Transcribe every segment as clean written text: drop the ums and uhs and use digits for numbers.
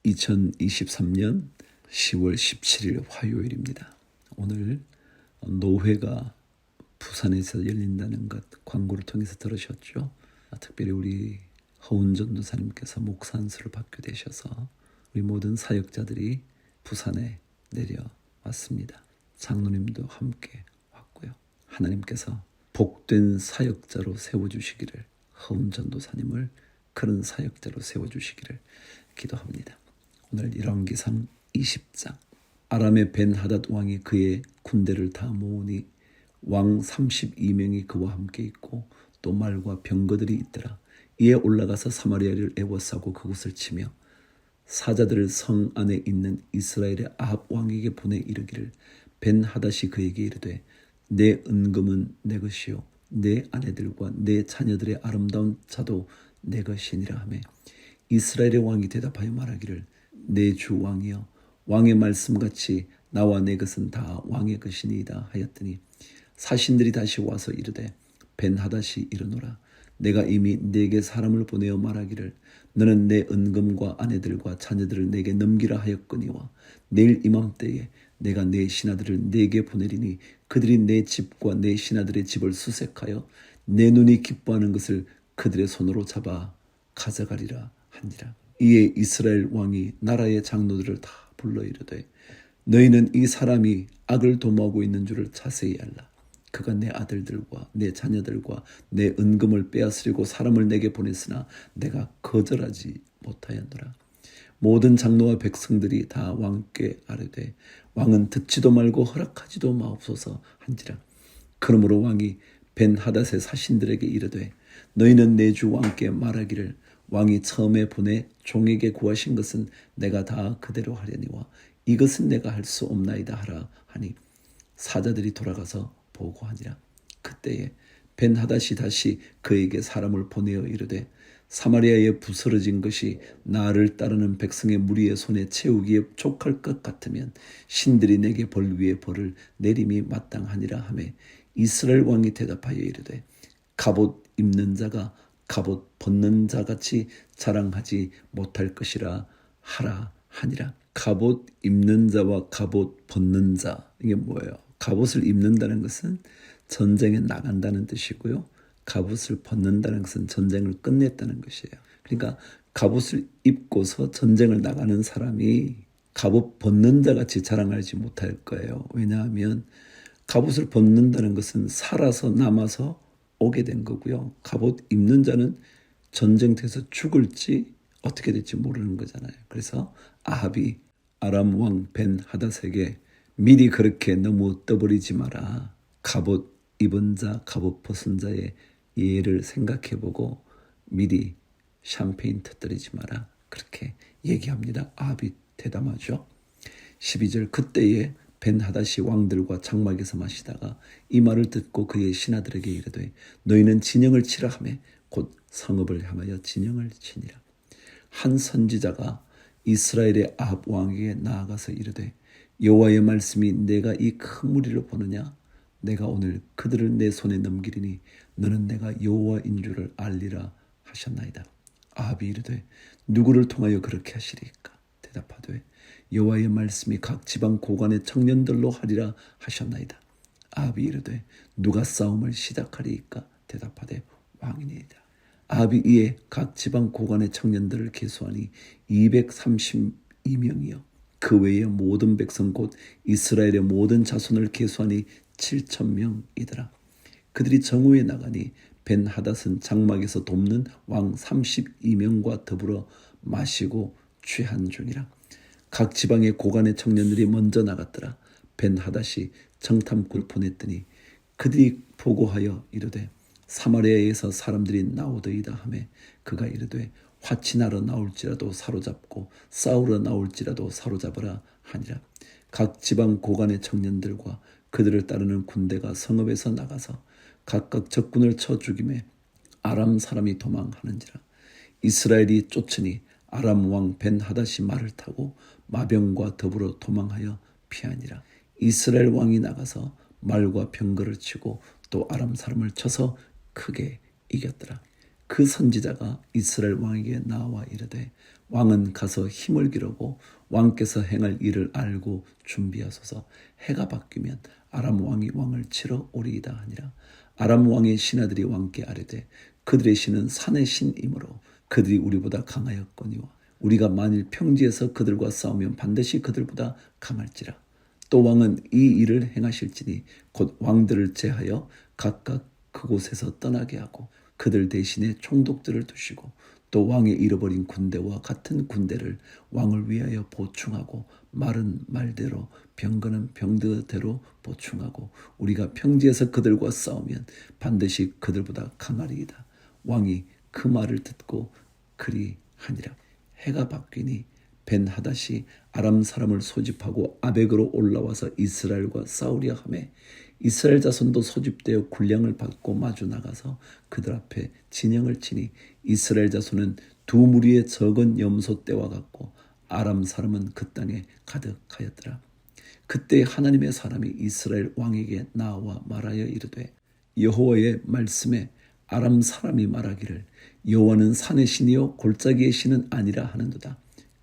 2023년 10월 17일 화요일입니다. 오늘 노회가 부산에서 열린다는 것 광고를 통해서 들으셨죠? 특별히 우리 허운 전도사님께서 목사 안수를 받게 되셔서 우리 모든 사역자들이 부산에 내려왔습니다. 장로님도 함께 왔고요. 하나님께서 복된 사역자로 세워주시기를, 허운 전도사님을 그런 사역자로 세워주시기를 기도합니다. 오늘 열왕기상 20장. 아람의 벤하닷 왕이 그의 군대를 다 모으니 왕 32명이 그와 함께 있고 또 말과 병거들이 있더라. 이에 올라가서 사마리아를 에워싸고 그곳을 치며 사자들을 성 안에 있는 이스라엘의 아합 왕에게 보내 이르기를, 벤하닷이 그에게 이르되 내 은금은 내 것이요 내 아내들과 내 자녀들의 아름다운 자도 내 것이니라 하매, 이스라엘의 왕이 대답하여 말하기를, 내 주 왕이여, 왕의 말씀같이 나와 내 것은 다 왕의 것이니이다 하였더니, 사신들이 다시 와서 이르되, 벤하닷이 이르노라. 내가 이미 네게 사람을 보내어 말하기를, 너는 내 은금과 아내들과 자녀들을 내게 넘기라 하였거니와 내일 이맘때에 내가 내 신하들을 네게 보내리니 그들이 내 집과 내 신하들의 집을 수색하여 내 눈이 기뻐하는 것을 그들의 손으로 잡아 가져가리라 하니라. 이에 이스라엘 왕이 나라의 장로들을 다 불러 이르되, 너희는 이 사람이 악을 도모하고 있는 줄을 자세히 알라. 그가 내 아들들과 내 자녀들과 내 은금을 빼앗으려고 사람을 내게 보냈으나 내가 거절하지 못하였노라. 모든 장로와 백성들이 다 왕께 아뢰되, 왕은 듣지도 말고 허락하지도 마옵소서 한지라. 그러므로 왕이 벤하닷의 사신들에게 이르되, 너희는 내 주 왕께 말하기를, 왕이 처음에 보내 종에게 구하신 것은 내가 다 그대로 하려니와 이것은 내가 할 수 없나이다 하라 하니, 사자들이 돌아가서 보고하니라. 그때에 벤하닷이 다시 그에게 사람을 보내어 이르되, 사마리아에 부스러진 것이 나를 따르는 백성의 무리의 손에 채우기에 족할 것 같으면 신들이 내게 벌 위에 벌을 내림이 마땅하니라 하매, 이스라엘 왕이 대답하여 이르되, 갑옷 입는 자가 갑옷 벗는 자같이 자랑하지 못할 것이라 하라 하니라. 갑옷 입는 자와 갑옷 벗는 자, 이게 뭐예요? 갑옷을 입는다는 것은 전쟁에 나간다는 뜻이고요, 갑옷을 벗는다는 것은 전쟁을 끝냈다는 것이에요. 그러니까 갑옷을 입고서 전쟁을 나가는 사람이 갑옷 벗는 자같이 자랑하지 못할 거예요. 왜냐하면 갑옷을 벗는다는 것은 살아서 남아서 오게 된 거고요, 갑옷 입는 자는 전쟁터에서 죽을지 어떻게 될지 모르는 거잖아요. 그래서 아합이 아람 왕 벤하닷에게 미리 그렇게 너무 떠버리지 마라. 갑옷 입은 자, 갑옷 벗은 자의 예를 생각해보고 미리 샴페인 터뜨리지 마라. 그렇게 얘기합니다. 아합이 대담하죠. 12절. 그때에 벤하닷이 왕들과 장막에서 마시다가 이 말을 듣고 그의 신하들에게 이르되, 너희는 진영을 치라 하매 곧 성읍을 향하여 진영을 치니라. 한 선지자가 이스라엘의 아합 왕에게 나아가서 이르되, 여호와의 말씀이 내가 이 큰 무리를 보느냐? 내가 오늘 그들을 내 손에 넘기리니 너는 내가 여호와인 줄을 알리라 하셨나이다. 아합이 이르되, 누구를 통하여 그렇게 하시리까? 대답하되, 여호와의 말씀이 각 지방 고관의 청년들로 하리라 하셨나이다. 아합이 이르되, 누가 싸움을 시작하리이까? 대답하되, 왕이니이다. 아합이 이에 각 지방 고관의 청년들을 계수하니 232명이요 그 외의 모든 백성 곧 이스라엘의 모든 자손을 계수하니 7,000명이더라. 그들이 정오에 나가니 벤하닷은 장막에서 돕는 왕 32명과 더불어 마시고 취한 중이라. 각 지방의 고관의 청년들이 먼저 나갔더라. 벤하닷이 정탐꾼을 보냈더니 그들이 보고하여 이르되, 사마리아에서 사람들이 나오더이다 하매, 그가 이르되, 화친하러 나올지라도 사로잡고 싸우러 나올지라도 사로잡으라 하니라. 각 지방 고관의 청년들과 그들을 따르는 군대가 성읍에서 나가서 각각 적군을 쳐 죽이매 아람 사람이 도망하는지라. 이스라엘이 쫓으니 아람 왕 벤하닷이 말을 타고 마병과 더불어 도망하여 피하니라. 이스라엘 왕이 나가서 말과 병거를 치고 또 아람 사람을 쳐서 크게 이겼더라. 그 선지자가 이스라엘 왕에게 나와 이르되, 왕은 가서 힘을 기르고 왕께서 행할 일을 알고 준비하소서. 해가 바뀌면 아람 왕이 왕을 치러 오리이다 하니라. 아람 왕의 신하들이 왕께 아뢰되 그들의 신은 산의 신이므로 그들이 우리보다 강하였거니와 우리가 만일 평지에서 그들과 싸우면 반드시 그들보다 강할지라. 또 왕은 이 일을 행하실지니 곧 왕들을 제하여 각각 그곳에서 떠나게 하고 그들 대신에 총독들을 두시고 또 왕의 잃어버린 군대와 같은 군대를 왕을 위하여 보충하고 말은 말대로 병거는 병대대로 보충하고 우리가 평지에서 그들과 싸우면 반드시 그들보다 강하리이다. 왕이 그 말을 듣고 그리하니라. 해가 바뀌니 벤하닷이 아람 사람을 소집하고 아벡으로 올라와서 이스라엘과 싸우려 하매 이스라엘 자손도 소집되어 군량을 받고 마주 나가서 그들 앞에 진영을 치니 이스라엘 자손은 두 무리의 적은 염소 떼와 같고 아람 사람은 그 땅에 가득하였더라. 그때 하나님의 사람이 이스라엘 왕에게 나와 말하여 이르되 여호와의 말씀에 아람 사람이 말하기를 여호와는 산의 신이요 골짜기의 신은 아니라 하는도다.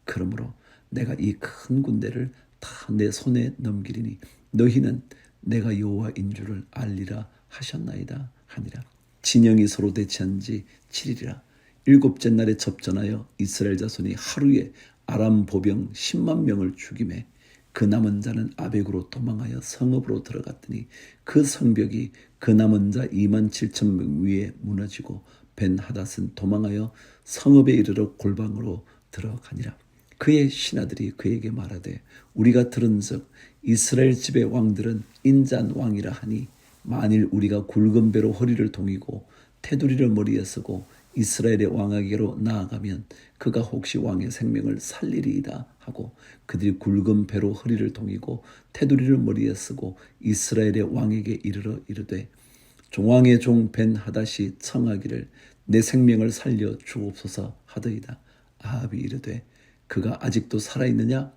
그러므로 내가 이 큰 군대를 다 내 손에 넘기리니 너희는 내가 여호와인 줄을 알리라 하셨나이다 하니라. 진영이 서로 대치한 지 7일이라. 일곱째 날에 접전하여 이스라엘 자손이 하루에 아람 보병 10만 명을 죽이매 그 남은 자는 아벡으로 도망하여 성읍으로 들어갔더니 그 성벽이 그 남은 자 2만 7천 명 위에 무너지고 벤하닷은 도망하여 성읍에 이르러 골방으로 들어가니라. 그의 신하들이 그에게 말하되 우리가 들은즉 이스라엘 집의 왕들은 인자한 왕이라 하니 만일 우리가 굵은 배로 허리를 동이고 테두리를 머리에 쓰고 이스라엘의 왕에게로 나아가면 그가 혹시 왕의 생명을 살리리이다 하고 그들이 굵은 배로 허리를 동이고 테두리를 머리에 쓰고 이스라엘의 왕에게 이르러 이르되 종왕의 종 벤하닷이 청하기를 내 생명을 살려 주옵소서 하더이다. 아합이 이르되 그가 아직도 살아있느냐?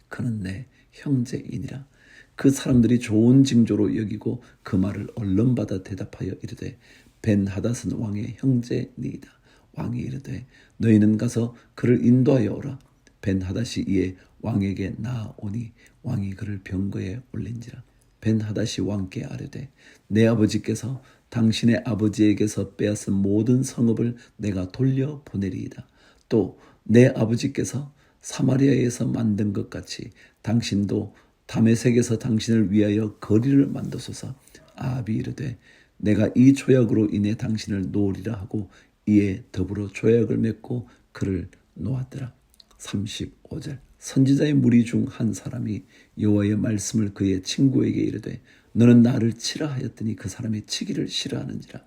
그는 내 형제이니라. 그 사람들이 좋은 징조로 여기고 그 말을 얼른 받아 대답하여 이르되 벤하닷은 왕의 형제니이다. 왕이 이르되 너희는 가서 그를 인도하여 오라. 벤하닷이 이에 왕에게 나아오니 왕이 그를 병거에 올린지라. 벤하닷이 왕께 아뢰되 내 아버지께서 당신의 아버지에게서 빼앗은 모든 성읍을 내가 돌려보내리이다. 또 내 아버지께서 사마리아에서 만든 것 같이 당신도 다메섹에서 당신을 위하여 거리를 만드소서. 아합이 이르되 내가 이 조약으로 인해 당신을 놓으리라 하고 이에 더불어 조약을 맺고 그를 놓았더라. 35절. 선지자의 무리 중 한 사람이 여호와의 말씀을 그의 친구에게 이르되 너는 나를 치라 하였더니 그 사람이 치기를 싫어하는지라.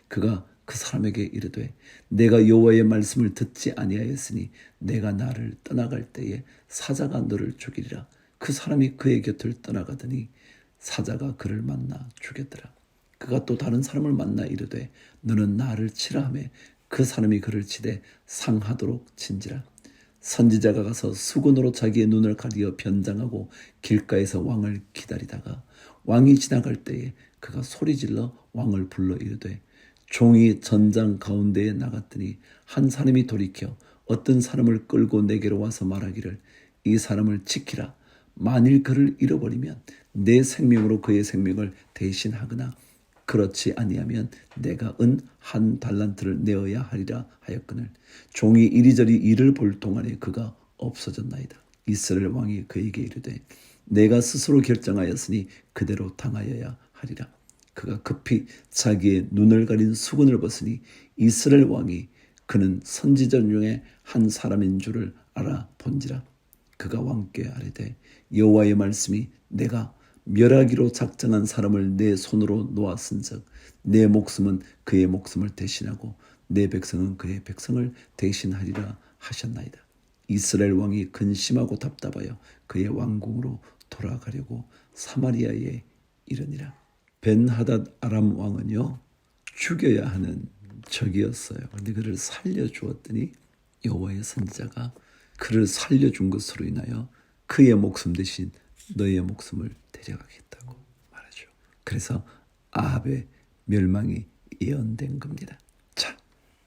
그가 그 사람에게 이르되 내가 여호와의 말씀을 듣지 아니하였으니 내가 나를 떠나갈 때에 사자가 너를 죽이리라. 그 사람이 그의 곁을 떠나가더니 사자가 그를 만나 죽였더라. 그가 또 다른 사람을 만나 이르되 너는 나를 치라 하매 그 사람이 그를 치되 상하도록 친지라. 선지자가 가서 수건으로 자기의 눈을 가리어 변장하고 길가에서 왕을 기다리다가 왕이 지나갈 때에 그가 소리질러 왕을 불러 이르되 종이 전장 가운데에 나갔더니 한 사람이 돌이켜 어떤 사람을 끌고 내게로 와서 말하기를 이 사람을 지키라. 만일 그를 잃어버리면 내 생명으로 그의 생명을 대신하거나 그렇지 아니하면 내가 은 한 달란트를 내어야 하리라 하였거늘 종이 이리저리 이를 볼 동안에 그가 없어졌나이다. 이스라엘 왕이 그에게 이르되 내가 스스로 결정하였으니 그대로 당하여야 하리라. 그가 급히 자기의 눈을 가린 수건을 벗으니 이스라엘 왕이 그는 선지자 중에 한 사람인 줄을 알아본지라. 그가 왕께 아뢰되 여호와의 말씀이 내가 멸하기로 작정한 사람을 내 손으로 놓았은즉 내 목숨은 그의 목숨을 대신하고 내 백성은 그의 백성을 대신하리라 하셨나이다. 이스라엘 왕이 근심하고 답답하여 그의 왕궁으로 돌아가려고 사마리아에 이르니라. 벤하닷 아람 왕은요 죽여야 하는 적이었어요. 그런데 그를 살려주었더니 여호와의 선지자가 그를 살려준 것으로 인하여 그의 목숨 대신 너의 목숨을 데려가겠다고 말하죠. 그래서 아합의 멸망이 예언된 겁니다. 자,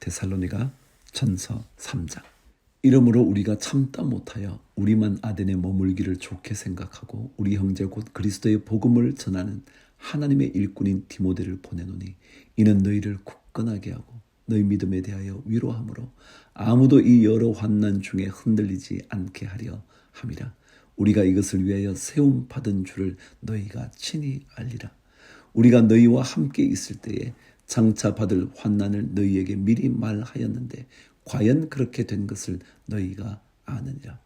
데살로니가 전서 3장. 이러므로 우리가 참다 못하여 우리만 아덴에 머물기를 좋게 생각하고 우리 형제 곧 그리스도의 복음을 전하는 하나님의 일꾼인 디모데를 보내노니 이는 너희를 굳건하게 하고 너희 믿음에 대하여 위로하므로 아무도 이 여러 환난 중에 흔들리지 않게 하려 함이라. 우리가 이것을 위하여 세움 받은 줄을 너희가 친히 알리라. 우리가 너희와 함께 있을 때에 장차 받을 환난을 너희에게 미리 말하였는데 과연 그렇게 된 것을 너희가 아느니라.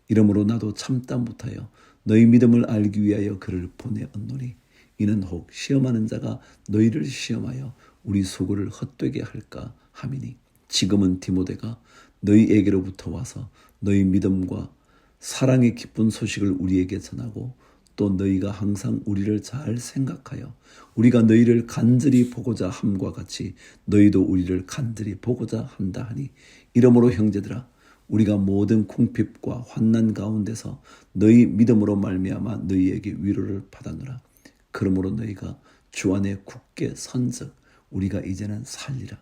이러므로 나도 참다 못하여 너희 믿음을 알기 위하여 그를 보내었노니 이는 혹 시험하는 자가 너희를 시험하여 우리 수고를 헛되게 할까 함이니 지금은 디모데가 너희에게로부터 와서 너희 믿음과 사랑의 기쁜 소식을 우리에게 전하고 또 너희가 항상 우리를 잘 생각하여 우리가 너희를 간절히 보고자 함과 같이 너희도 우리를 간절히 보고자 한다 하니 이러므로 형제들아 우리가 모든 궁핍과 환난 가운데서 너희 믿음으로 말미암아 너희에게 위로를 받았노라. 그러므로 너희가 주 안에 굳게 선즉 우리가 이제는 살리라.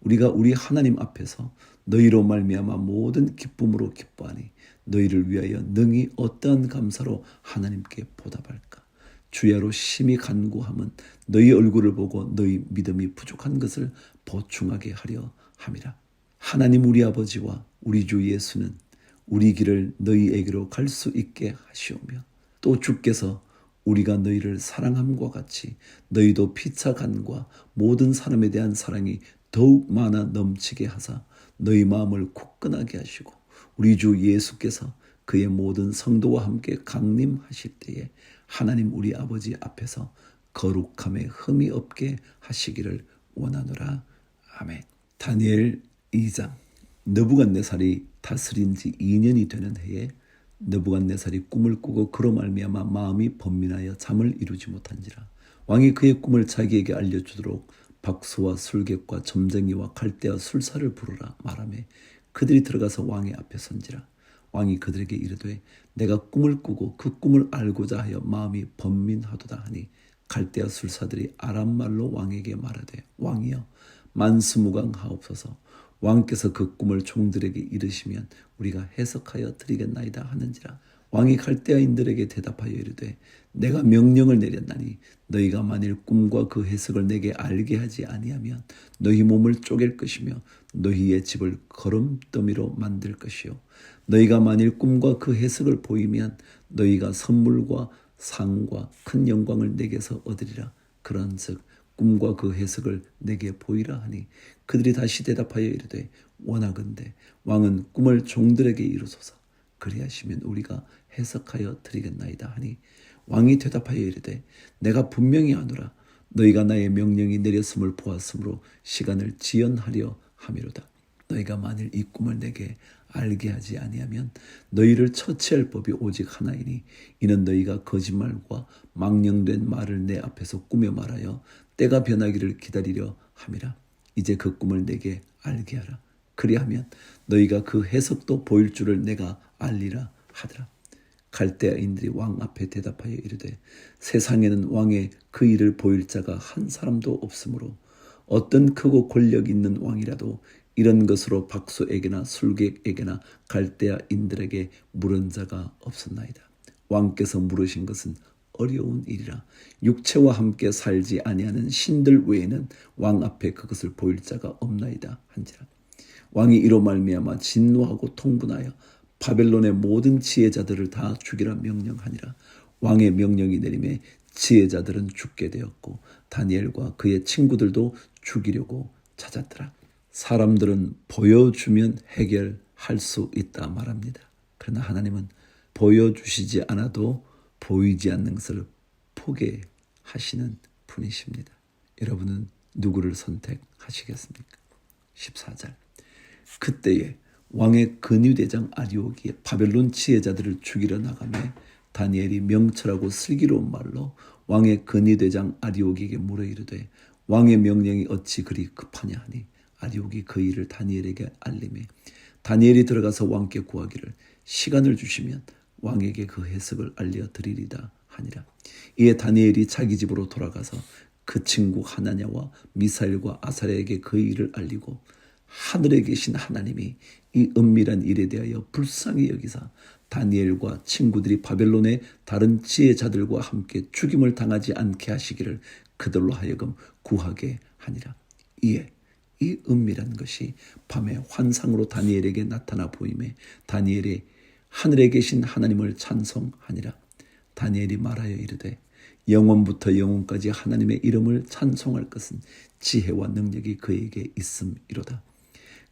우리가 우리 하나님 앞에서 너희로 말미암아 모든 기쁨으로 기뻐하니 너희를 위하여 능히 어떠한 감사로 하나님께 보답할까. 주야로 심히 간구함은 너희 얼굴을 보고 너희 믿음이 부족한 것을 보충하게 하려 함이라. 하나님 우리 아버지와 우리 주 예수는 우리 길을 너희에게로 갈 수 있게 하시오며 또 주께서 우리가 너희를 사랑함과 같이 너희도 피차 간과 모든 사람에 대한 사랑이 더욱 많아 넘치게 하사 너희 마음을 굳건하게 하시고 우리 주 예수께서 그의 모든 성도와 함께 강림하실 때에 하나님 우리 아버지 앞에서 거룩함에 흠이 없게 하시기를 원하노라. 아멘. 다니엘 2장. 느부갓네살이 다스린 지 2년이 되는 해에 느부갓네살이 꿈을 꾸고 그로 말미암아 마음이 번민하여 잠을 이루지 못한지라. 왕이 그의 꿈을 자기에게 알려주도록 박수와 술객과 점쟁이와 갈대와 술사를 부르라 말하매 그들이 들어가서 왕의 앞에 선지라. 왕이 그들에게 이르되 내가 꿈을 꾸고 그 꿈을 알고자 하여 마음이 번민하도다 하니 갈대와 술사들이 아람말로 왕에게 말하되 왕이여 만수무강하옵소서. 왕께서 그 꿈을 종들에게 이르시면 우리가 해석하여 드리겠나이다 하는지라. 왕이 갈대아인들에게 대답하여 이르되 내가 명령을 내렸나니 너희가 만일 꿈과 그 해석을 내게 알게 하지 아니하면 너희 몸을 쪼갤 것이며 너희의 집을 거름더미로 만들 것이요 너희가 만일 꿈과 그 해석을 보이면 너희가 선물과 상과 큰 영광을 내게서 얻으리라. 그런즉 꿈과 그 해석을 내게 보이라 하니 그들이 다시 대답하여 이르되 원하건대 왕은 꿈을 종들에게 이루소서. 그리하시면 우리가 해석하여 드리겠나이다 하니 왕이 대답하여 이르되 내가 분명히 아노라. 너희가 나의 명령이 내렸음을 보았으므로 시간을 지연하려 함이로다. 너희가 만일 이 꿈을 내게 알게 하지 아니하면 너희를 처치할 법이 오직 하나이니 이는 너희가 거짓말과 망령된 말을 내 앞에서 꾸며 말하여 때가 변하기를 기다리려 함이라. 이제 그 꿈을 내게 알게 하라. 그리하면 너희가 그 해석도 보일 줄을 내가 알리라 하더라. 갈대아인들이 왕 앞에 대답하여 이르되 세상에는 왕의 그 일을 보일 자가 한 사람도 없으므로 어떤 크고 권력 있는 왕이라도 이런 것으로 박수에게나 술객에게나 갈대아인들에게 물은 자가 없었나이다. 왕께서 물으신 것은 어려운 일이라. 육체와 함께 살지 아니하는 신들 외에는 왕 앞에 그것을 보일 자가 없나이다 한지라. 왕이 이로 말미암아 진노하고 통분하여 바벨론의 모든 지혜자들을 다 죽이라 명령하니라. 왕의 명령이 내림에 지혜자들은 죽게 되었고 다니엘과 그의 친구들도 죽이려고 찾았더라. 사람들은 보여주면 해결할 수 있다 말합니다. 그러나 하나님은 보여주시지 않아도 보이지 않는 것을 포기하시는 분이십니다. 여러분은 누구를 선택하시겠습니까? 14절. 그때에 왕의 근위대장 아리옥이 바벨론 지혜자들을 죽이러 나가매 다니엘이 명철하고 슬기로운 말로 왕의 근위대장 아리옥에게 물어 이르되 왕의 명령이 어찌 그리 급하냐 하니 아리옥이 그 일을 다니엘에게 알리매 다니엘이 들어가서 왕께 구하기를 시간을 주시면 왕에게 그 해석을 알려드리리다 하니라. 이에 다니엘이 자기 집으로 돌아가서 그 친구 하나냐와 미사엘과 아사랴에게 그 일을 알리고 하늘에 계신 하나님이 이 은밀한 일에 대하여 불쌍히 여기사 다니엘과 친구들이 바벨론의 다른 지혜자들과 함께 죽임을 당하지 않게 하시기를 그들로 하여금 구하게 하니라. 이에 이 은밀한 것이 밤에 환상으로 다니엘에게 나타나 보임에 다니엘이 하늘에 계신 하나님을 찬송하니라. 다니엘이 말하여 이르되 영원부터 영원까지 하나님의 이름을 찬송할 것은 지혜와 능력이 그에게 있음이로다.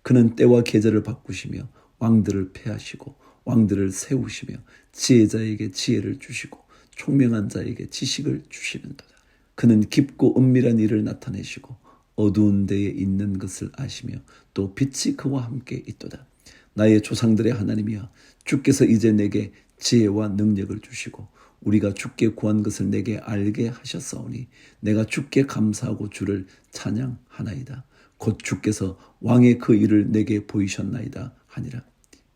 그는 때와 계절을 바꾸시며 왕들을 패하시고 왕들을 세우시며 지혜자에게 지혜를 주시고 총명한 자에게 지식을 주시는도다. 그는 깊고 은밀한 일을 나타내시고 어두운 데에 있는 것을 아시며 또 빛이 그와 함께 있도다. 나의 조상들의 하나님이여, 주께서 이제 내게 지혜와 능력을 주시고 우리가 주께 구한 것을 내게 알게 하셨사오니 내가 주께 감사하고 주를 찬양하나이다. 곧 주께서 왕의 그 일을 내게 보이셨나이다 하니라.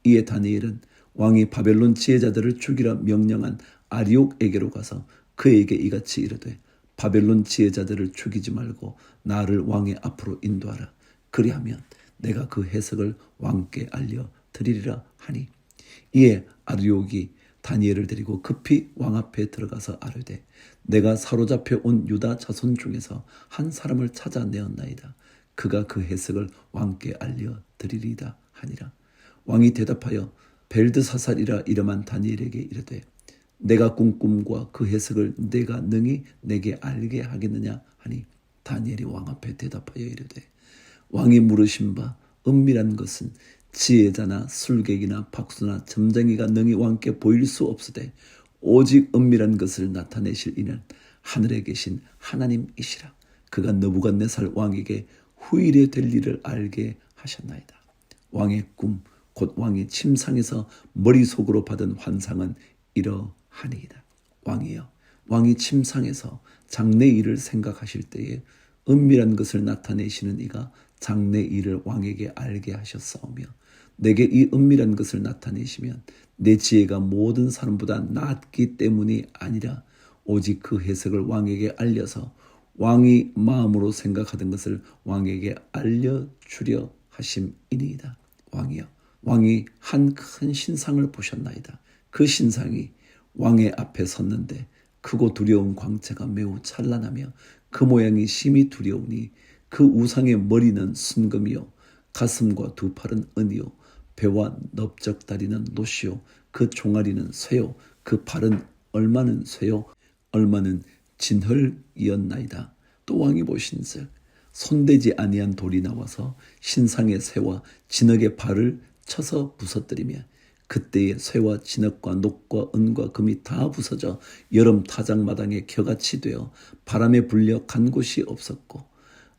이에 다니엘은 왕이 바벨론 지혜자들을 죽이라 명령한 아리옥에게로 가서 그에게 이같이 이르되 바벨론 지혜자들을 죽이지 말고 나를 왕의 앞으로 인도하라. 그리하면 내가 그 해석을 왕께 알려드리리라 하니, 이에 아리옥이 다니엘을 데리고 급히 왕 앞에 들어가서 아뢰되 내가 사로잡혀 온 유다 자손 중에서 한 사람을 찾아내었나이다. 그가 그 해석을 왕께 알려드리리다 하니라. 왕이 대답하여 벨드사살이라 이름한 다니엘에게 이르되 내가 꾼 꿈과 그 해석을 내가 능히 내게 알게 하겠느냐 하니, 다니엘이 왕 앞에 대답하여 이르되 왕이 물으신 바 은밀한 것은 지혜자나 술객이나 박수나 점쟁이가 능히 왕께 보일 수 없으되 오직 은밀한 것을 나타내실 이는 하늘에 계신 하나님이시라. 그가 느부갓네살 왕에게 후일에 될 일을 알게 하셨나이다. 왕의 꿈 곧 왕이 침상에서 머릿속으로 받은 환상은 이러하니이다. 왕이여, 왕이 침상에서 장래 일을 생각하실 때에 은밀한 것을 나타내시는 이가 장래 일을 왕에게 알게 하셨사오며 내게 이 은밀한 것을 나타내시면 내 지혜가 모든 사람보다 낫기 때문이 아니라 오직 그 해석을 왕에게 알려서 왕이 마음으로 생각하던 것을 왕에게 알려주려 하심이니이다. 왕이여, 왕이 한 큰 신상을 보셨나이다. 그 신상이 왕의 앞에 섰는데 크고 두려운 광채가 매우 찬란하며 그 모양이 심히 두려우니 그 우상의 머리는 순금이요 가슴과 두 팔은 은이요 배와 넓적 다리는 노시요 그 종아리는 쇠요 그 팔은 얼마는 쇠요 얼마는 진흙이었나이다. 또 왕이 보신즉 손대지 아니한 돌이 나와서 신상의 쇠와 진흙의 발을 쳐서 부서뜨리며 그때의 쇠와 진흙과 녹과 은과 금이 다 부서져 여름 타작마당에 겨같이 되어 바람에 불려 간 곳이 없었고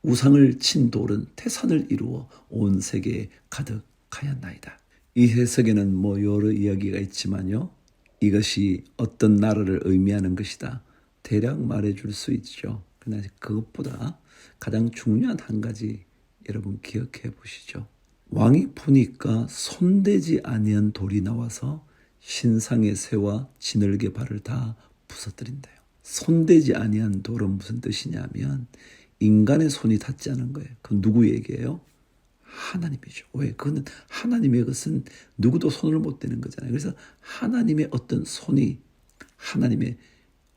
우상을 친 돌은 태산을 이루어 온 세계에 가득하였나이다. 이 해석에는 여러 이야기가 있지만요, 이것이 어떤 나라를 의미하는 것이다 대략 말해줄 수 있죠. 그러나 그것보다 가장 중요한 한 가지 여러분 기억해 보시죠. 왕이 보니까 손대지 아니한 돌이 나와서 신상의 쇠와 진흙의 발을 다 부서뜨린대요. 손대지 아니한 돌은 무슨 뜻이냐면 인간의 손이 닿지 않은 거예요. 그건 누구 얘기예요? 하나님이죠. 왜? 그거는 하나님의 것은 누구도 손을 못 대는 거잖아요. 그래서 하나님의 어떤 손이, 하나님의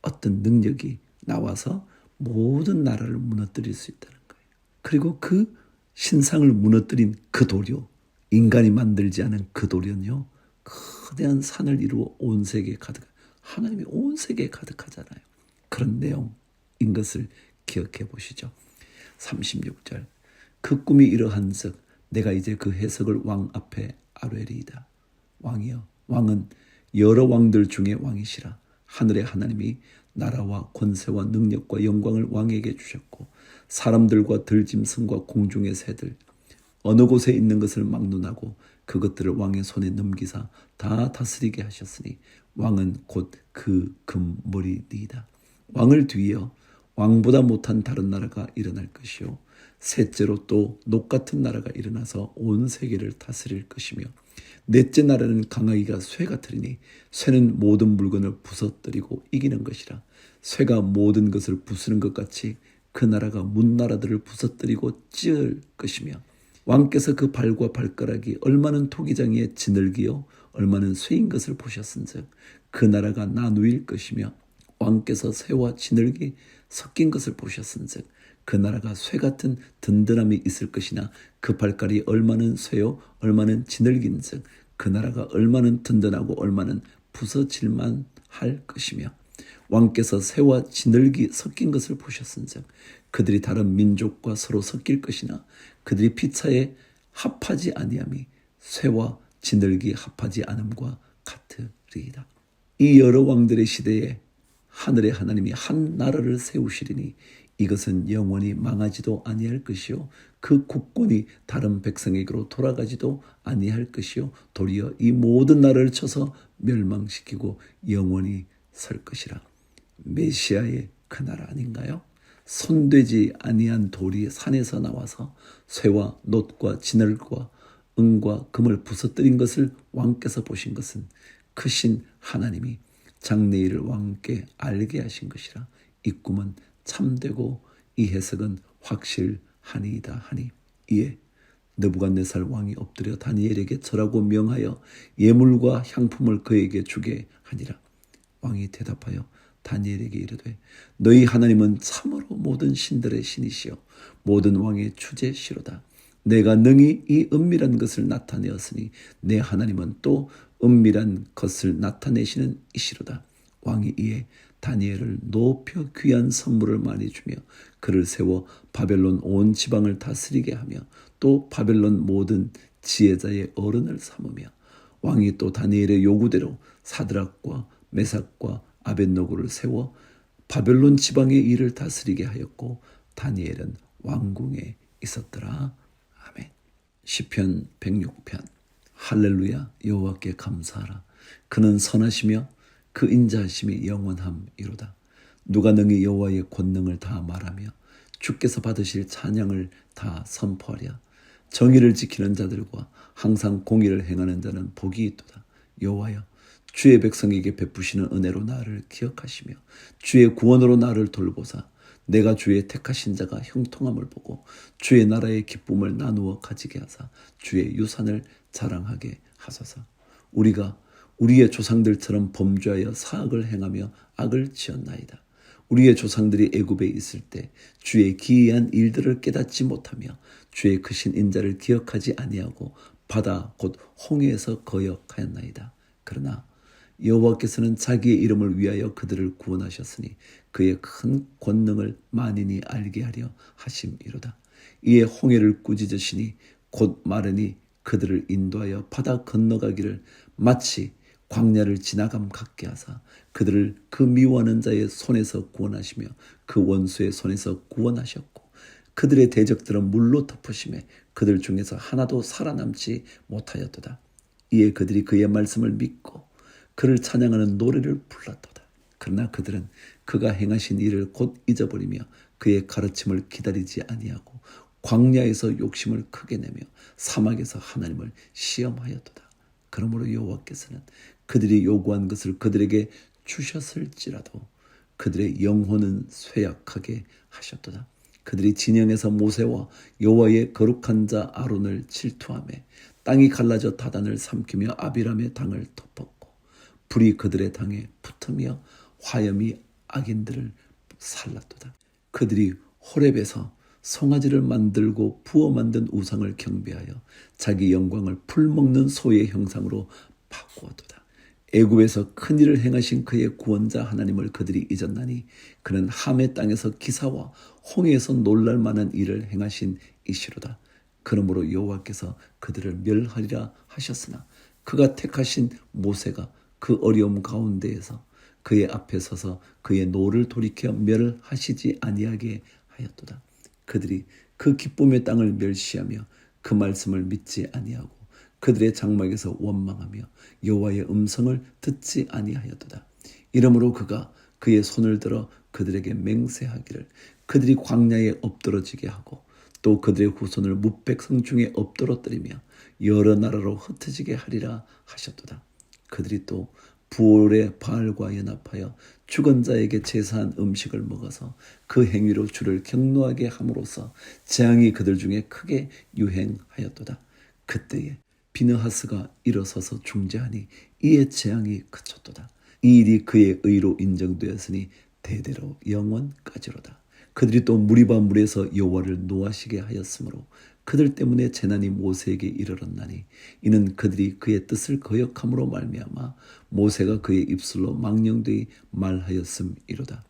어떤 능력이 나와서 모든 나라를 무너뜨릴 수 있다는 거예요. 그리고 그 신상을 무너뜨린 그 돌이요, 인간이 만들지 않은 그 돌이요, 거대한 산을 이루어 온 세계에 하나님이 온 세계에 가득하잖아요. 그런 내용인 것을 기억해 보시죠. 36절 그 꿈이 이러한즉 내가 이제 그 해석을 왕 앞에 아뢰리이다. 왕이여, 왕은 여러 왕들 중에 왕이시라. 하늘의 하나님이 나라와 권세와 능력과 영광을 왕에게 주셨고 사람들과 들짐승과 공중의 새들 어느 곳에 있는 것을 막론하고 그것들을 왕의 손에 넘기사 다 다스리게 하셨으니 왕은 곧 그 금머리니이다. 왕을 뒤이어 왕보다 못한 다른 나라가 일어날 것이요 셋째로 또 녹 같은 나라가 일어나서 온 세계를 다스릴 것이며 넷째 나라는 강하기가 쇠 같으리니 쇠는 모든 물건을 부서뜨리고 이기는 것이라. 쇠가 모든 것을 부수는 것 같이 그 나라가 문나라들을 부서뜨리고 찌을 것이며 왕께서 그 발과 발가락이 얼마는 토기장이의 지늘기요 얼마는 쇠인 것을 보셨은즉 그 나라가 나누일 것이며 왕께서 쇠와 지늘기 섞인 것을 보셨은즉 그 나라가 쇠 같은 든든함이 있을 것이나 그 발깔이 얼마는 쇠요 얼마는 지늘긴즉 그 나라가 얼마는 든든하고 얼마는 부서질만 할 것이며 왕께서 쇠와 지늘기 섞인 것을 보셨은즉 그들이 다른 민족과 서로 섞일 것이나 그들이 피차에 합하지 아니함이 쇠와 지늘기 합하지 않음과 같으리이다. 이 여러 왕들의 시대에 하늘의 하나님이 한 나라를 세우시리니 이것은 영원히 망하지도 아니할 것이요 그 국권이 다른 백성에게로 돌아가지도 아니할 것이요 도리어 이 모든 나라를 쳐서 멸망시키고 영원히 설 것이라. 메시아의 그 나라 아닌가요? 손되지 아니한 돌이 산에서 나와서 쇠와 놋과 진흙과 은과 금을 부서뜨린 것을 왕께서 보신 것은 크신 하나님이 장래일을 왕께 알게 하신 것이라. 이 꿈은 참되고 이 해석은 확실하니이다 하니 이에 느부갓네살 왕이 엎드려 다니엘에게 절하고 명하여 예물과 향품을 그에게 주게 하니라. 왕이 대답하여 다니엘에게 이르되 너희 하나님은 참으로 모든 신들의 신이시여 모든 왕의 주제시로다. 내가 능히 이 은밀한 것을 나타내었으니 내 하나님은 또 은밀한 것을 나타내시는 이시로다. 왕이 이에 다니엘을 높여 귀한 선물을 많이 주며 그를 세워 바벨론 온 지방을 다스리게 하며 또 바벨론 모든 지혜자의 어른을 삼으며 왕이 또 다니엘의 요구대로 사드락과 메삭과 아벳노고를 세워 바벨론 지방의 일을 다스리게 하였고 다니엘은 왕궁에 있었더라. 아멘. 시편 106편. 할렐루야. 여호와께 감사하라. 그는 선하시며 그 인자하심이 영원함이로다. 누가 능히 여호와의 권능을 다 말하며 주께서 받으실 찬양을 다 선포하랴. 정의를 지키는 자들과 항상 공의를 행하는 자는 복이 있도다. 여호와여 주의 백성에게 베푸시는 은혜로 나를 기억하시며 주의 구원으로 나를 돌보사 내가 주의 택하신 자가 형통함을 보고 주의 나라의 기쁨을 나누어 가지게 하사 주의 유산을 자랑하게 하소서. 우리가 우리의 조상들처럼 범죄하여 사악을 행하며 악을 지었나이다. 우리의 조상들이 애굽에 있을 때 주의 기이한 일들을 깨닫지 못하며 주의 크신 인자를 기억하지 아니하고 바다 곧 홍해에서 거역하였나이다. 그러나 여호와께서는 자기의 이름을 위하여 그들을 구원하셨으니 그의 큰 권능을 만인이 알게 하려 하심이로다. 이에 홍해를 꾸짖으시니 곧 마르니 그들을 인도하여 바다 건너가기를 마치 광야를 지나감 같게 하사 그들을 그 미워하는 자의 손에서 구원하시며 그 원수의 손에서 구원하셨고 그들의 대적들은 물로 덮으심에 그들 중에서 하나도 살아남지 못하였도다. 이에 그들이 그의 말씀을 믿고 그를 찬양하는 노래를 불렀도다. 그러나 그들은 그가 행하신 일을 곧 잊어버리며 그의 가르침을 기다리지 아니하고 광야에서 욕심을 크게 내며 사막에서 하나님을 시험하였도다. 그러므로 여호와께서는 그들이 요구한 것을 그들에게 주셨을지라도 그들의 영혼은 쇠약하게 하셨도다. 그들이 진영에서 모세와 여호와의 거룩한 자 아론을 질투하며 땅이 갈라져 다단을 삼키며 아비람의 당을 덮었고 불이 그들의 당에 붙으며 화염이 악인들을 살랐도다. 그들이 호렙에서 송아지를 만들고 부어 만든 우상을 경배하여 자기 영광을 풀먹는 소의 형상으로 바꾸었도다. 애굽에서 큰 일을 행하신 그의 구원자 하나님을 그들이 잊었나니 그는 함의 땅에서 기사와 홍해에서 놀랄 만한 일을 행하신 이시로다. 그러므로 여호와께서 그들을 멸하리라 하셨으나 그가 택하신 모세가 그 어려움 가운데에서 그의 앞에 서서 그의 노를 돌이켜 멸하시지 아니하게 하였도다. 그들이 그 기쁨의 땅을 멸시하며 그 말씀을 믿지 아니하고 그들의 장막에서 원망하며 여호와의 음성을 듣지 아니하였도다. 이러므로 그가 그의 손을 들어 그들에게 맹세하기를 그들이 광야에 엎드러지게 하고 또 그들의 후손을 무백성 중에 엎드러뜨리며 여러 나라로 흩어지게 하리라 하셨도다. 그들이 또 부올의 바알과 연합하여 죽은 자에게 제사한 음식을 먹어서 그 행위로 주를 경노하게 함으로써 재앙이 그들 중에 크게 유행하였도다. 그때에 비느하스가 일어서서 중재하니 이에 재앙이 그쳤도다. 이 일이 그의 의로 인정되었으니 대대로 영원까지로다. 그들이 또 무리바 물에서 여호와를 노하시게 하였으므로 그들 때문에 재난이 모세에게 이르렀나니 이는 그들이 그의 뜻을 거역함으로 말미암아 모세가 그의 입술로 망령되이 말하였음이로다.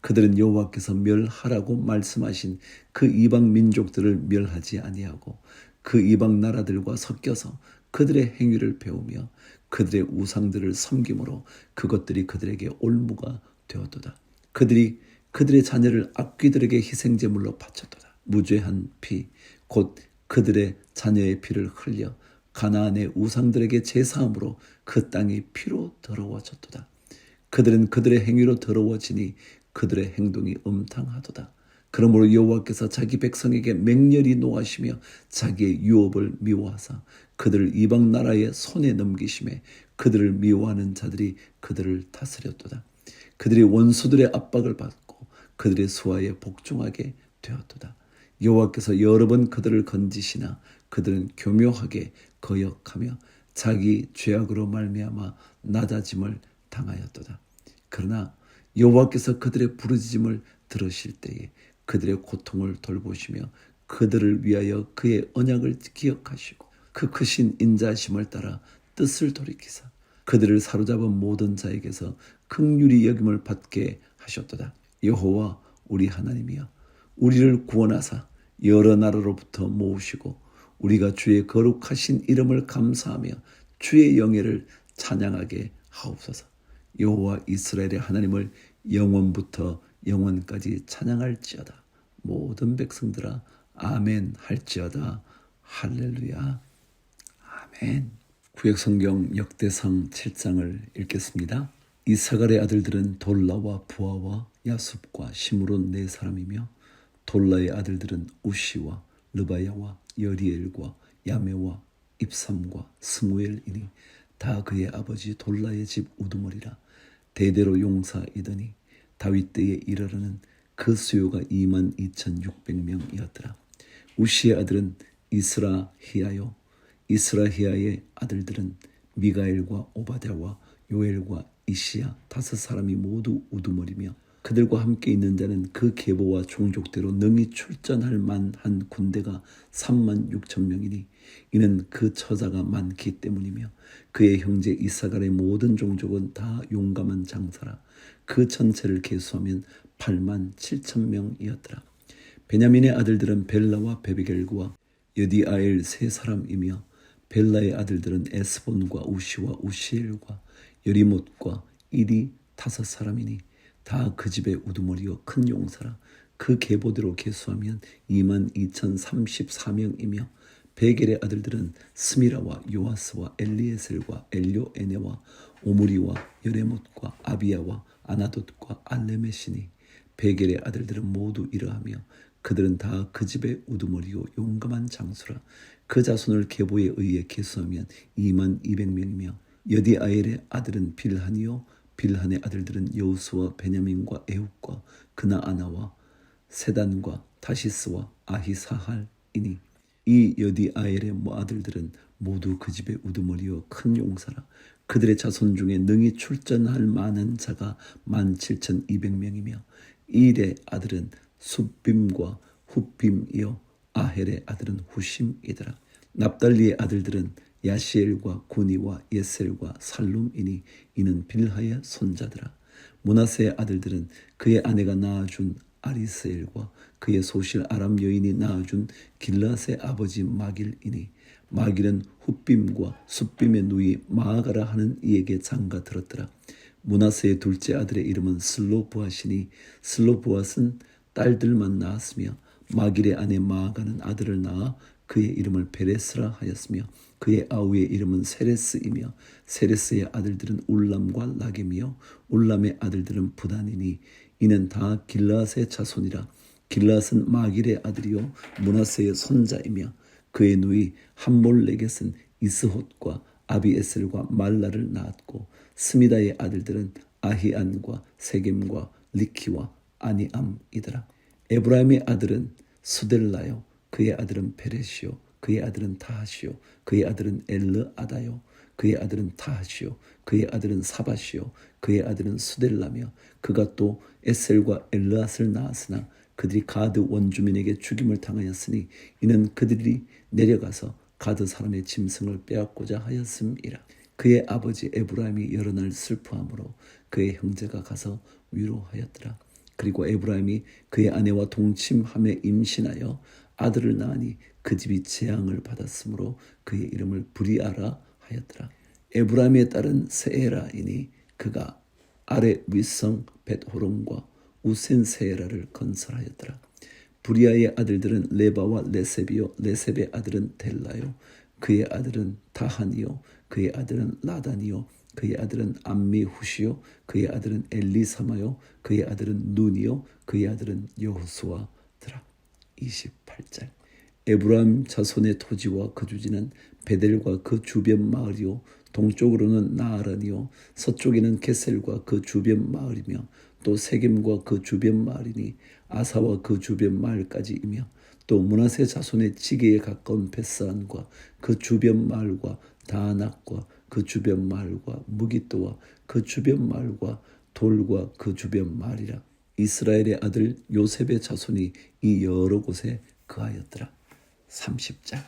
그들은 여호와께서 멸하라고 말씀하신 그 이방 민족들을 멸하지 아니하고 그 이방 나라들과 섞여서 그들의 행위를 배우며 그들의 우상들을 섬김으로 그것들이 그들에게 올무가 되었도다. 그들이 그들의 자녀를 악귀들에게 희생제물로 바쳤도다. 무죄한 피, 곧 그들의 자녀의 피를 흘려 가나안의 우상들에게 제사함으로 그 땅이 피로 더러워졌도다. 그들은 그들의 행위로 더러워지니 그들의 행동이 음탕하도다. 그러므로 여호와께서 자기 백성에게 맹렬히 노하시며 자기의 유업을 미워하사 그들을 이방 나라의 손에 넘기심에 그들을 미워하는 자들이 그들을 다스렸도다. 그들이 원수들의 압박을 받고 그들의 수하에 복종하게 되었도다. 여호와께서 여러 번 그들을 건지시나 그들은 교묘하게 거역하며 자기 죄악으로 말미암아 낮아짐을 당하였도다. 그러나 여호와께서 그들의 부르짖음을 들으실 때에 그들의 고통을 돌보시며 그들을 위하여 그의 언약을 기억하시고 그 크신 인자심을 따라 뜻을 돌이키사 그들을 사로잡은 모든 자에게서 긍휼히 여김을 받게 하셨도다. 여호와 우리 하나님이여, 우리를 구원하사 여러 나라로부터 모으시고 우리가 주의 거룩하신 이름을 감사하며 주의 영예를 찬양하게 하옵소서. 여호와 이스라엘의 하나님을 영원부터 영원까지 찬양할지어다. 모든 백성들아 아멘 할지어다. 할렐루야. 아멘. 구약성경 역대상 7장을 읽겠습니다. 이사갈의 아들들은 돌라와 부하와 야숲과 시므론 네 사람이며 돌라의 아들들은 우시와 르바야와 여리엘과 야메와 입삼과 스무엘이니 다 그의 아버지 돌라의 집 우두머리라. 대대로 용사이더니 다윗 때에 이르러는 그 수요가 22,600명이었더라. 우시의 아들은 이스라히야요, 이스라히야의 아들들은 미가엘과 오바댜와 요엘과 이시야 다섯 사람이 모두 우두머리며 그들과 함께 있는 자는 그 계보와 종족대로 능히 출전할 만한 군대가 36,000명이니 이는 그 처자가 많기 때문이며 그의 형제 이사갈의 모든 종족은 다 용감한 장사라. 그 전체를 계수하면 87,000명이었더라. 베냐민의 아들들은 벨라와 베베겔과 여디아엘 세 사람이며 벨라의 아들들은 에스본과 우시와 우시엘과 여리못과 일이 다섯 사람이니 다 그 집의 우두머리요 큰 용사라. 그 계보대로 계수하면 22,034명이며 베겔의 아들들은 스미라와 요아스와 엘리에셀과 엘료에네와 오므리와 여레못과 아비야와 아나돗과 알레메시니 베겔의 아들들은 모두 이러하며 그들은 다 그 집의 우두머리요 용감한 장수라. 그 자손을 계보에 의해 계수하면 22,000명이며 여디아엘의 아들은 빌한이요 빌한의 아들들은 여우스와 베냐민과 에훗과 그나아나와 세단과 다시스와 아히사할이니 이 여디아엘의 아들들은 모두 그 집의 우두머리요 큰 용사라. 그들의 자손 중에 능히 출전할 만한 자가 17,200명이며 이일의 아들은 숫빔과 훗빔이요 아헬의 아들은 후심이더라. 납달리의 아들들은 야시엘과 구니와 예셀과 살룸이니 이는 빌하의 손자더라. 므낫세의 아들들은 그의 아내가 낳아준 아리스엘과 그의 소실 아람 여인이 낳아준 길앗의 아버지 마길이니 마길은 훗빔과 숫빔의 누이 마아가라 하는 이에게 장가 들었더라. 므낫세의 둘째 아들의 이름은 슬로브앗이니 슬로브앗은 딸들만 낳았으며 마길의 아내 마아가는 아들을 낳아 그의 이름을 베레스라 하였으며 그의 아우의 이름은 세레스이며 세레스의 아들들은 울람과 라겜이요 울람의 아들들은 부단이니 이는 다 길앗의 자손이라. 길앗은 마길의 아들이요 므낫세의 손자이며 그의 누이 함몰레겟은 이스톳과 아비에셀과 말라를 낳았고 스미다의 아들들은 아히안과 세겜과 리키와 아니암이더라. 에브라임의 아들은 수델라요, 그의 아들은 페레시요, 그의 아들은 다하시요, 그의 아들은 엘르아다요, 그의 아들은 타하시요, 그의 아들은 사바시요, 그의 아들은 수델라며, 그가 또 에셀과 엘르앗을 낳았으나 그들이 가드 원주민에게 죽임을 당하였으니 이는 그들이 내려가서 가드 사람의 짐승을 빼앗고자 하였음이라. 그의 아버지 에브라임이 여러 날 슬퍼함으로 그의 형제가 가서 위로하였더라. 그리고 에브라임이 그의 아내와 동침함에 임신하여 아들을 낳으니 그 집이 재앙을 받았으므로 그의 이름을 브리아라 하였더라. 에브라임의 딸은 세에라이니 그가 아래 윗성 벳호론과 우센 세에라를 건설하였더라. 브리아의 아들들은 레바와 레셉이요, 레셉의 아들은 델라요, 그의 아들은 다한이요, 그의 아들은 라단이요, 그의 아들은 암미후시요, 그의 아들은 엘리사마요, 그의 아들은 눈이요, 그의 아들은 여호수아더라. 28절. 에브라임 자손의 토지와 그 주지는 베델과 그 주변 마을이요, 동쪽으로는 나아란이요, 서쪽에는 게셀과 그 주변 마을이며, 또 세겜과 그 주변 마을이니 아사와 그 주변 마을까지이며, 또 므낫세 자손의 지게에 가까운 베스안과 그 주변 마을과 다낙과 그 주변 마을과 무기또와 그 주변 마을과 돌과 그 주변 마을이라. 이스라엘의 아들 요셉의 자손이 이 여러 곳에 거하였더라. 30장.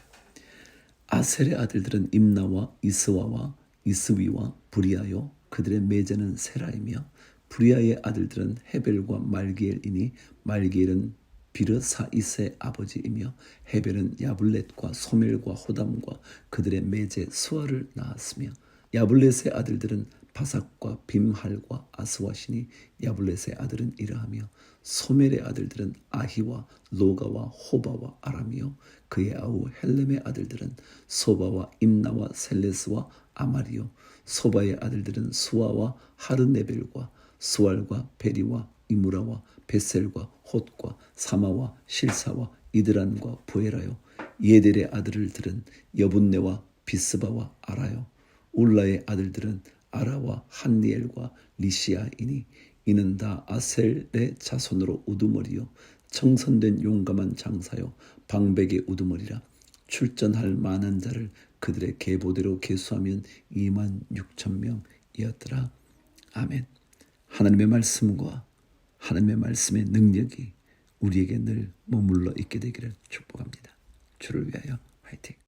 아셀의 아들들은 임나와 이스와와 이스위와 브리아요, 그들의 매제는 세라이며, 브리아의 아들들은 헤벨과 말기엘이니 말기엘은 비르사이스의 아버지이며, 헤벨은 야블렛과 소멜과 호담과 그들의 매제 수아를 낳았으며, 야블렛의 아들들은 바삭과 빔할과 아스와시니 야블렛의 아들은 이러하며, 소멜의 아들들은 아히와 로가와 호바와 아람이요, 그의 아우 헬렘의 아들들은 소바와 임나와 셀레스와 아마리요, 소바의 아들들은 수아와 하르네벨과 수알과 베리와 이무라와 베셀과 톳과 사마와 실사와 이드란과 부에라요, 예델의 아들들은 여분네와 비스바와 아라요, 울라의 아들들은 아라와 한니엘과 리시아이니 이는 다 아셀의 자손으로 우두머리요, 청선된 용감한 장사요, 방백의 우두머리라. 출전할 만한 자를 그들의 계보대로 계수하면 26,000명이었더라. 아멘. 하나님의 말씀과 하나님의 말씀의 능력이 우리에게 늘 머물러 있게 되기를 축복합니다. 주를 위하여 화이팅.